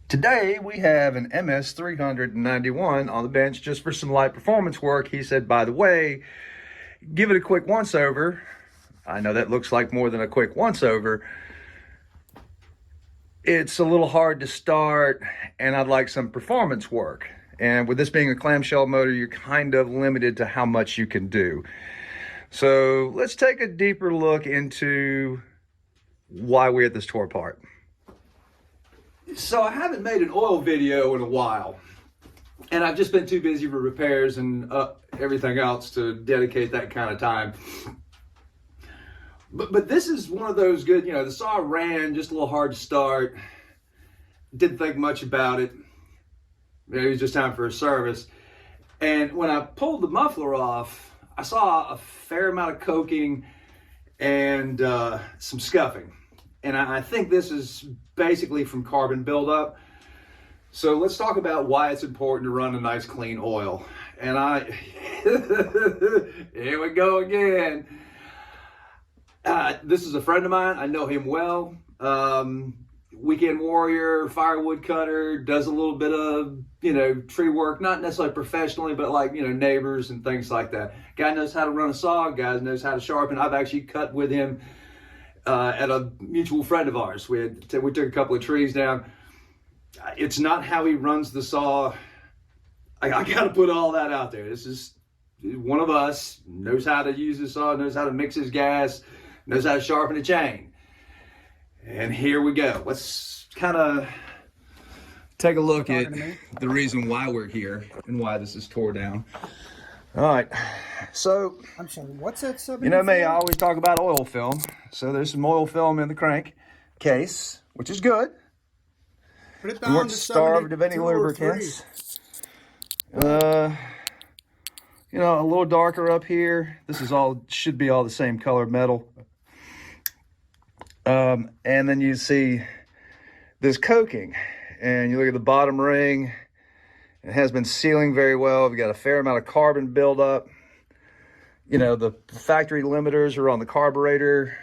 Today we have an MS 391 on the bench just for some light performance work. He said, by the way, give it a quick once over. I know that looks like more than a quick once over. It's a little hard to start and I'd like some performance work. And with this being a clamshell motor, you're kind of limited to how much you can do. So let's take a deeper look into why we had this tore apart. So I haven't made an oil video in a while, and I've just been too busy for repairs and everything else to dedicate that kind of time. But this is one of those good, the saw ran just a little hard to start. Didn't think much about it. Maybe it was just time for a service. And when I pulled the muffler off, I saw a fair amount of coking and some scuffing. And I think this is basically from carbon buildup. So let's talk about why it's important to run a nice clean oil. And here we go again. This is a friend of mine. I know him well. Weekend warrior, firewood cutter, does a little bit of, tree work, not necessarily professionally, but like, neighbors and things like that. Guy knows how to run a saw, guy knows how to sharpen. I've actually cut with him at a mutual friend of ours. We took a couple of trees down. It's not how he runs the saw. I got to put all that out there. This is one of us, knows how to use the saw, knows how to mix his gas, knows how to sharpen a chain. And here we go. Let's kind of take a look at the reason why we're here and why this is tore down. All right, so I'm sorry, what's that sub? you know me, I always talk about oil film. So there's some oil film in the crank case, which is good. Put it We down weren't to starved of any 72 or lubricants. 3. A little darker up here. This is all, should be all the same color metal. And then you see this coking, and you look at the bottom ring. It has been sealing very well. We've got a fair amount of carbon buildup. The factory limiters are on the carburetor.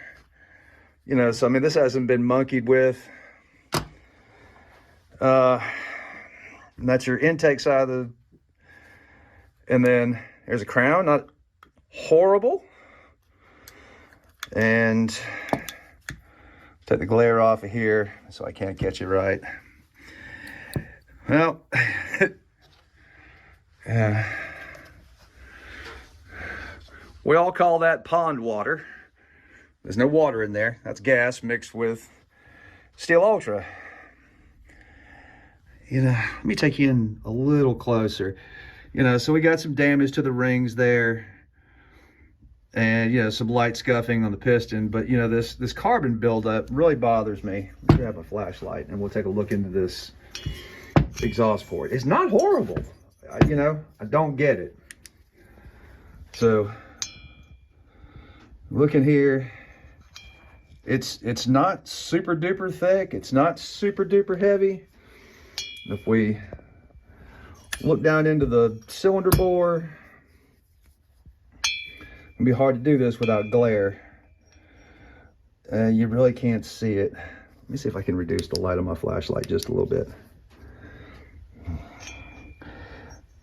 So I mean, this hasn't been monkeyed with. And that's your intake side of the, and then there's a crown, not horrible. And take the glare off of here so I can't catch it right. Well, we all call that pond water. There's no water in there. That's gas mixed with Stihl Ultra. Let me take you in a little closer. So we got some damage to the rings there. And, some light scuffing on the piston. But, this carbon buildup really bothers me. Let me grab a flashlight and we'll take a look into this exhaust port. It's not horrible. I don't get it. So, looking here, it's not super duper thick. It's not super duper heavy. If we look down into the cylinder bore, it'd be hard to do this without glare. You really can't see it. Let me see if I can reduce the light on my flashlight just a little bit.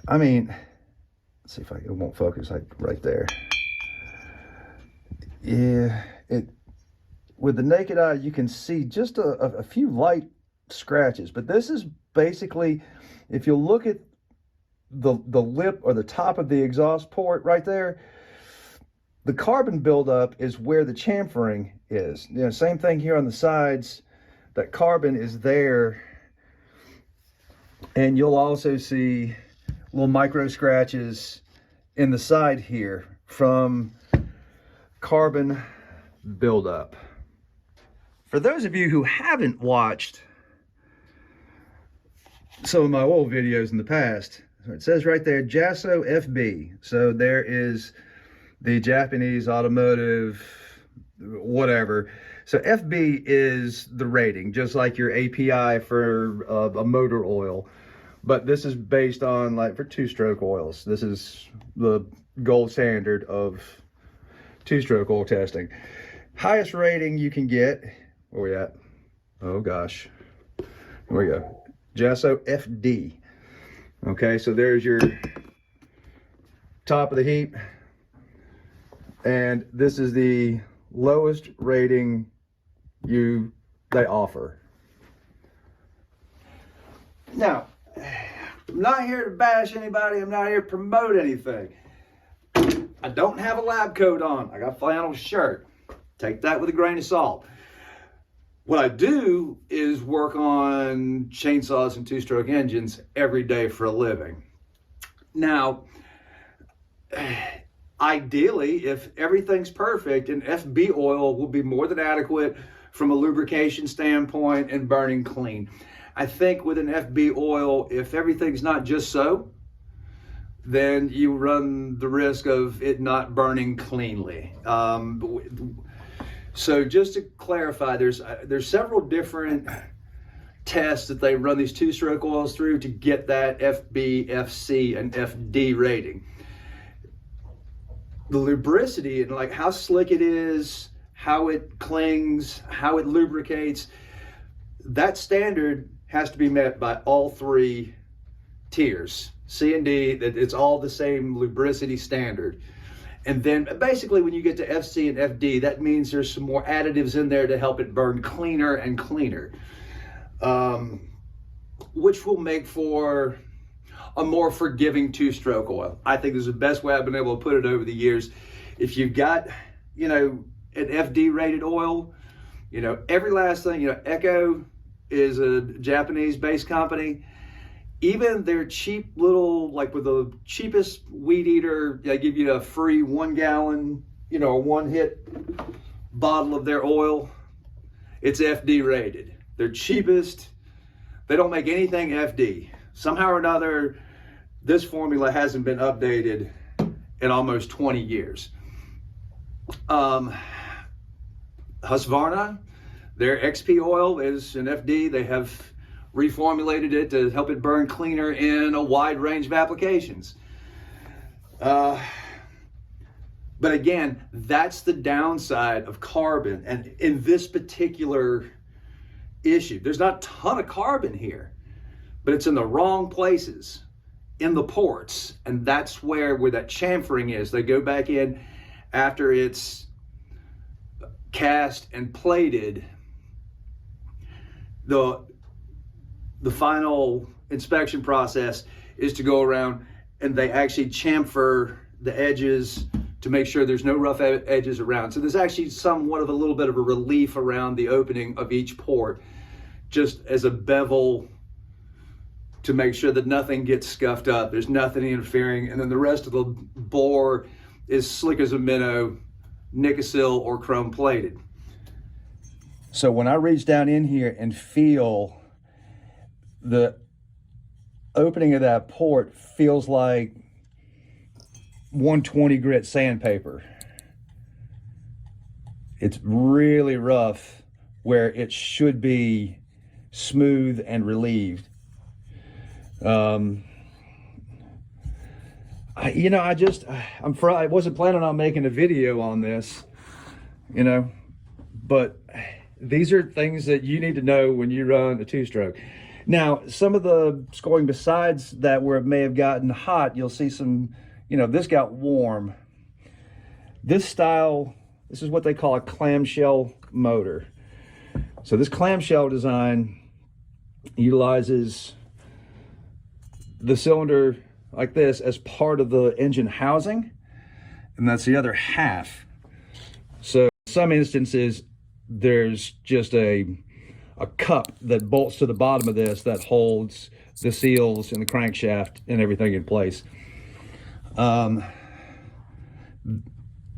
I mean, let's see if it won't focus like right there. Yeah, with the naked eye, you can see just a few light scratches, but this is basically, if you look at the lip or the top of the exhaust port right there, the carbon buildup is where the chamfering is. Same thing here on the sides. That carbon is there, and you'll also see little micro scratches in the side here from carbon buildup. For those of you who haven't watched some of my oil videos in the past, it says right there, JASO FB. So there is the Japanese automotive, whatever. So FB is the rating, just like your API for a motor oil. But this is based on, like, for two-stroke oils. This is the gold standard of two-stroke oil testing. Highest rating you can get, where we at? Oh gosh, here we go. Gesso FD. Okay, so there's your top of the heap, and this is the lowest rating they offer. Now, I'm not here to bash anybody. I'm not here to promote anything. I don't have a lab coat on. I got a flannel shirt. Take that with a grain of salt. What I do is work on chainsaws and two-stroke engines every day for a living. Now, ideally, if everything's perfect, an FB oil will be more than adequate from a lubrication standpoint and burning clean. I think with an FB oil, if everything's not just so, then you run the risk of it not burning cleanly. So just to clarify, there's several different tests that they run these two-stroke oils through to get that FB, FC, and FD rating. The lubricity and like how slick it is, how it clings, how it lubricates, that standard has to be met by all three tiers, C and D, that it's all the same lubricity standard. And then basically when you get to FC and FD, that means there's some more additives in there to help it burn cleaner and cleaner, which will make for a more forgiving two-stroke oil. I think this is the best way I've been able to put it over the years. If you've got, an FD rated oil, every last thing, Echo is a Japanese-based company. Even their cheap little, like with the cheapest weed eater, they give you a free 1 gallon, a one-hit bottle of their oil. It's FD rated. They're cheapest. They don't make anything FD. Somehow or another, this formula hasn't been updated in almost 20 years. Husqvarna, their XP oil is an FD. They have reformulated it to help it burn cleaner in a wide range of applications. But again, that's the downside of carbon. And in this particular issue, there's not a ton of carbon here, but it's in the wrong places, in the ports. And that's where that chamfering is. They go back in after it's cast and plated. The final inspection process is to go around and they actually chamfer the edges to make sure there's no rough edges around. So there's actually somewhat of a little bit of a relief around the opening of each port, just as a bevel to make sure that nothing gets scuffed up. There's nothing interfering. And then the rest of the bore is slick as a minnow, Nicosil or chrome plated. So when I reach down in here and feel the opening of that port, feels like 120 grit sandpaper. It's really rough where it should be smooth and relieved. I wasn't planning on making a video on this, but these are things that you need to know when you run a two-stroke. Now, some of the scoring besides that where it may have gotten hot, you'll see some, this got warm. This style, this is what they call a clamshell motor. So this clamshell design utilizes the cylinder like this as part of the engine housing, and that's the other half. So in some instances, there's just a cup that bolts to the bottom of this that holds the seals and the crankshaft and everything in place.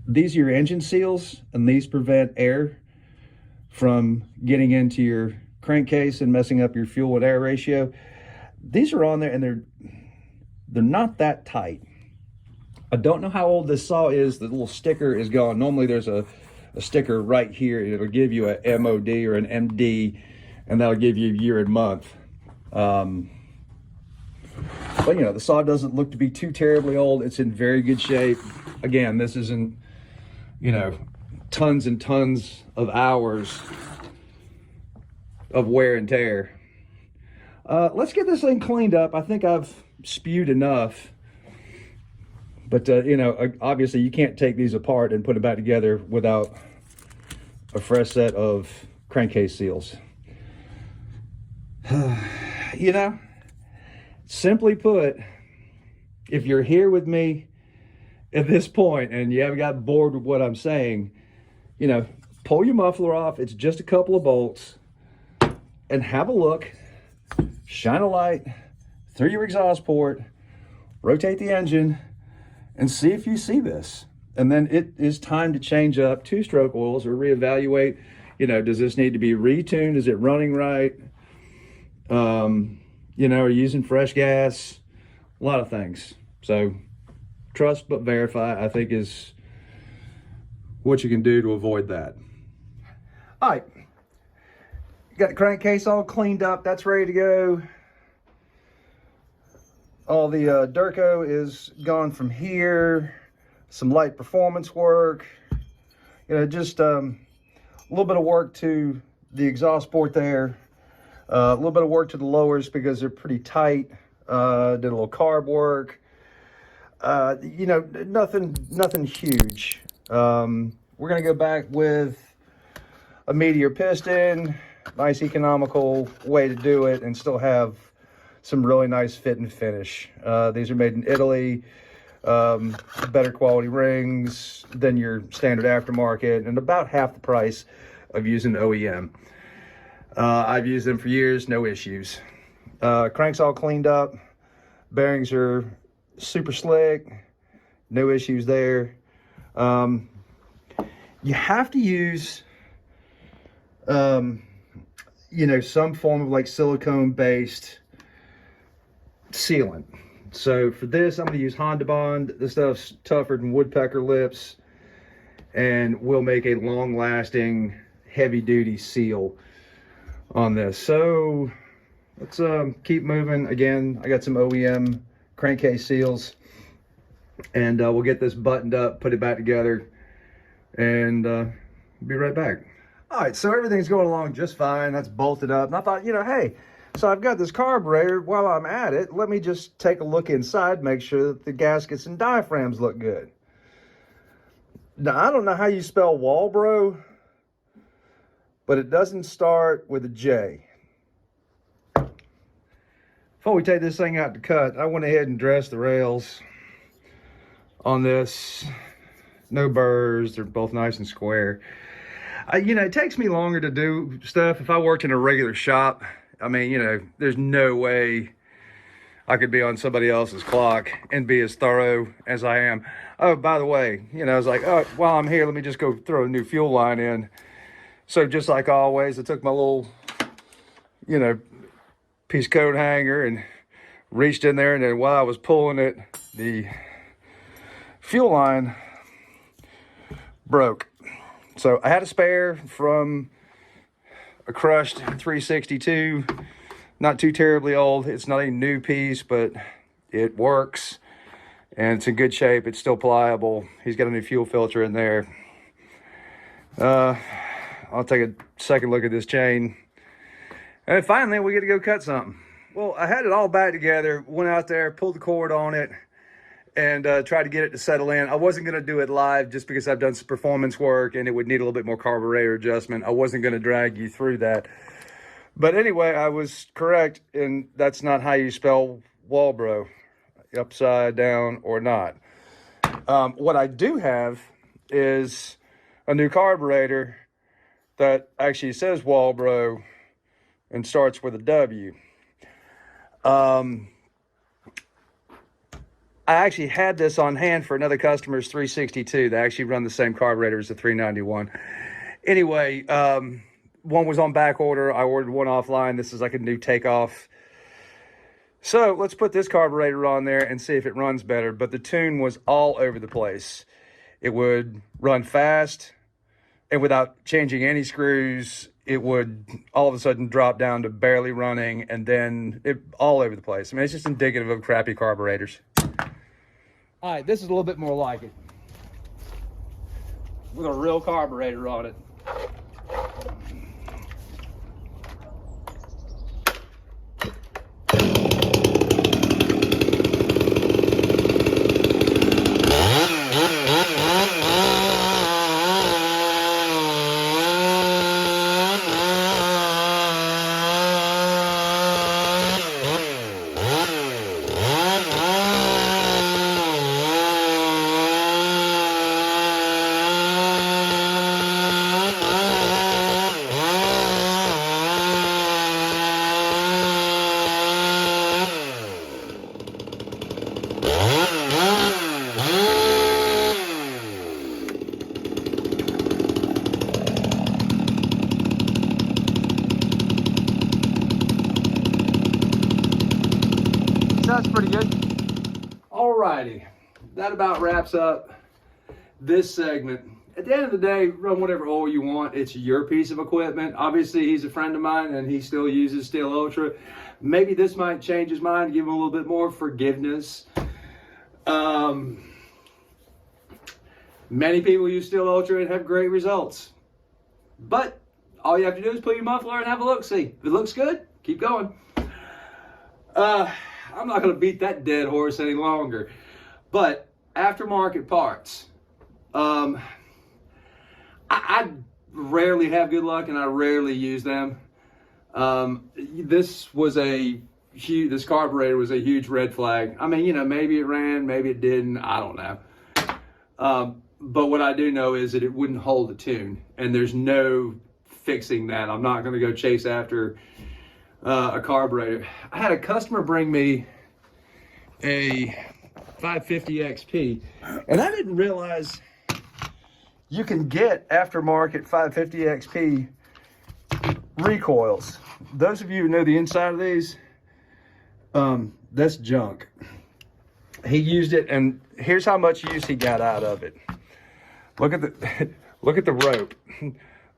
These are your engine seals, and these prevent air from getting into your crankcase and messing up your fuel and air ratio. These are on there, and they're not that tight. I don't know how old this saw is. The little sticker is gone. Normally there's a sticker right here, and it'll give you a MOD or an MD, and that'll give you year and month. But the saw doesn't look to be too terribly old. It's in very good shape. Again, this isn't, tons and tons of hours of wear and tear. Let's get this thing cleaned up. I think I've spewed enough. But, obviously you can't take these apart and put them back together without a fresh set of crankcase seals. Simply put, if you're here with me at this point and you haven't got bored with what I'm saying, pull your muffler off. It's just a couple of bolts, and have a look, shine a light through your exhaust port, rotate the engine, and see if you see this. And then it is time to change up two-stroke oils or reevaluate, does this need to be retuned? Is it running right? Are you using fresh gas? A lot of things. So trust but verify, I think, is what you can do to avoid that. All right, got the crankcase all cleaned up. That's ready to go. All the Durco is gone from here. Some light performance work. Just a little bit of work to the exhaust port there. A little bit of work to the lowers because they're pretty tight. Did a little carb work. Nothing huge. We're gonna go back with a meteor piston, nice economical way to do it, and still have some really nice fit and finish. These are made in Italy. Better quality rings than your standard aftermarket, and about half the price of using OEM. I've used them for years, no issues. Crank's all cleaned up. Bearings are super slick, no issues there. You have to use, some form of like silicone-based sealant. So for this, I'm going to use Honda Bond. This stuff's tougher than woodpecker lips and will make a long-lasting, heavy-duty seal on this. So let's keep moving. Again, I got some OEM crankcase seals, and we'll get this buttoned up, put it back together, and be right back. All right, so everything's going along just fine. That's bolted up, and I thought, hey, so I've got this carburetor. While I'm at it, let me just take a look inside, make sure that the gaskets and diaphragms look good. Now, I don't know how you spell Walbro, but it doesn't start with a J. Before we take this thing out to cut, I went ahead and dressed the rails on this. No burrs, they're both nice and square. It takes me longer to do stuff. If I worked in a regular shop, there's no way I could be on somebody else's clock and be as thorough as I am. Oh, by the way, I was like, oh, while I'm here, let me just go throw a new fuel line in. So just like always, I took my little, piece of coat hanger and reached in there, and then while I was pulling it, the fuel line broke. So I had a spare from a crushed 362, not too terribly old. It's not a new piece, but it works and it's in good shape. It's still pliable. He's got a new fuel filter in there. I'll take a second look at this chain. And finally, we get to go cut something. Well, I had it all back together, went out there, pulled the cord on it, and tried to get it to settle in. I wasn't going to do it live just because I've done some performance work and it would need a little bit more carburetor adjustment. I wasn't going to drag you through that. But anyway, I was correct, and that's not how you spell Walbro, upside down or not. What I do have is a new carburetor that actually says Walbro and starts with a W. I actually had this on hand for another customer's 362. They actually run the same carburetor as the 391. Anyway, one was on back order. I ordered one offline. This is like a new takeoff. So let's put this carburetor on there and see if it runs better. But the tune was all over the place. It would run fast, and without changing any screws, it would all of a sudden drop down to barely running, and then it all over the place. It's just indicative of crappy carburetors. All right, this is a little bit more like it, with a real carburetor on it. that's pretty good. Alrighty, that about wraps up this segment. At the end of the day, run whatever oil you want. It's your piece of equipment. Obviously, he's a friend of mine and he still uses Stihl Ultra. Maybe this might change his mind, give him a little bit more forgiveness. Many people use Stihl Ultra and have great results. But all you have to do is put your muffler and have a look-see. If it looks good, keep going. I'm not going to beat that dead horse any longer. But aftermarket parts. I rarely have good luck and I rarely use them. This carburetor was a huge red flag. I mean, you know, maybe it ran, maybe it didn't. I don't know. But what I do know is that it wouldn't hold a tune, and there's no fixing that. I'm not going to go chase after a carburetor. I had a customer bring me a 550 XP, and I didn't realize you can get aftermarket 550 XP recoils. Those of you who know the inside of these, that's junk. He used it, and here's how much use he got out of it. Look at the rope.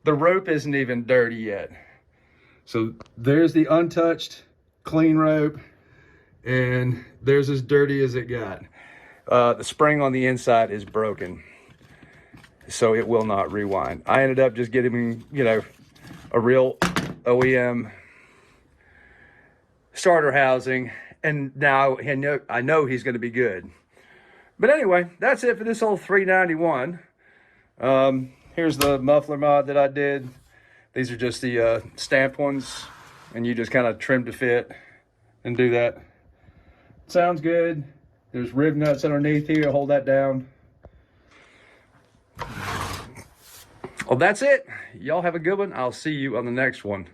The rope isn't even dirty yet. So there's the untouched, clean rope, and there's as dirty as it got. The spring on the inside is broken, so it will not rewind. I ended up just getting, you know, a real OEM starter housing, and now I know he's going to be good. But anyway, that's it for this old 391. Here's the muffler mod that I did. These are just the stamped ones, and you just kind of trim to fit and do that. Sounds good. There's rib nuts underneath here, hold that down. Well, that's it. Y'all have a good one. I'll see you on the next one.